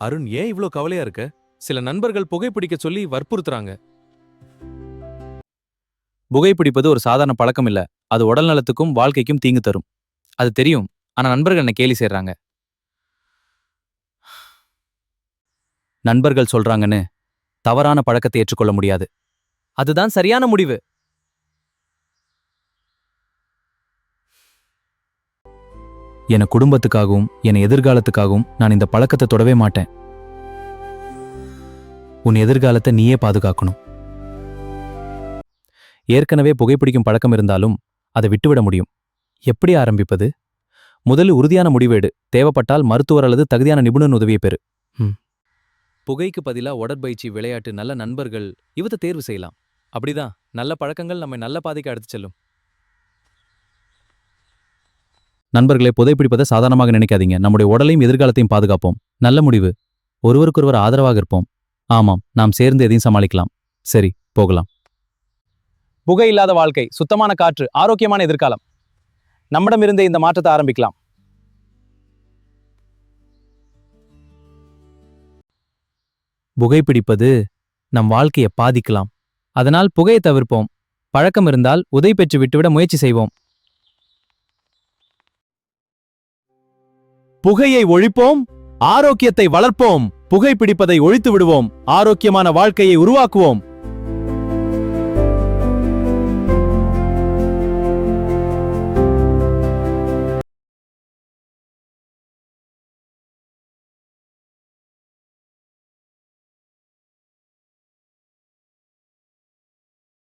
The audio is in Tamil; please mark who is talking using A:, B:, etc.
A: அருண், ஏன் இவ்ளோ கவலையா இருக்க? சில நண்பர்கள் புகைப்பிடிக்க சொல்லி வற்புறுத்துறாங்க.
B: புகைப்பிடிப்பது ஒரு சாதாரண பழக்கம் இல்ல. அது உடல் நலத்துக்கும் வாழ்க்கைக்கும் தீங்கு தரும். அது தெரியும். ஆனா நண்பர்கள் என்ன கேலி செய்றாங்க. நண்பர்கள் சொல்றாங்கன்னு தவறான பழக்கத்தை ஏற்றுக்கொள்ள முடியாது. அதுதான் சரியான முடிவு. என் குடும்பத்துக்காகவும் என் எதிர்காலத்துக்காகவும் நான் இந்த பழக்கத்தை தொடவே மாட்டேன். உன் எதிர்காலத்தை நீயே பாதுகாக்கணும். ஏற்கனவே புகைப்பிடிக்கும் பழக்கம் இருந்தாலும் அதை விட்டுவிட முடியும். எப்படி ஆரம்பிப்பது? முதலில் உறுதியான முடிவெடு. தேவைப்பட்டால் மருத்துவர் அல்லது தகுதியான நிபுணர் உதவியை பெறு. புகைக்கு பதிலா உடற்பயிற்சி, விளையாட்டு, நல்ல நண்பர்கள் இவத்தை தேர்வு செய்யலாம். அப்படிதான் நல்ல பழக்கங்கள் நம்மை நல்ல பாதைக்கு அடுத்து செல்லும். நண்பர்களே, புகைப்பிடிப்பதை சாதாரணமாக நினைக்காதீங்க. நம்முடைய உடலையும் எதிர்காலத்தையும் பாதுகாப்போம். நல்ல முடிவு. ஒருவருக்கொருவர் ஆதரவாக இருப்போம். ஆமாம், நாம் சேர்ந்து எதையும் சமாளிக்கலாம். சரி, போகலாம். புகை இல்லாத வாழ்க்கை, சுத்தமான காற்று, ஆரோக்கியமான எதிர்காலம். நம்மிடமிருந்தே இந்த மாற்றத்தை ஆரம்பிக்கலாம். புகைப்பிடிப்பது நம் வாழ்க்கையை பாதிக்கலாம். அதனால் புகையை தவிர்ப்போம். பழக்கம் இருந்தால் உதவி பெற்று விட்டுவிட முயற்சி செய்வோம். புகையை ஒழிப்போம், ஆரோக்கியத்தை வளர்ப்போம். புகைப்பிடிப்பதை ஒழித்து விடுவோம். ஆரோக்கியமான வாழ்க்கையை உருவாக்குவோம்.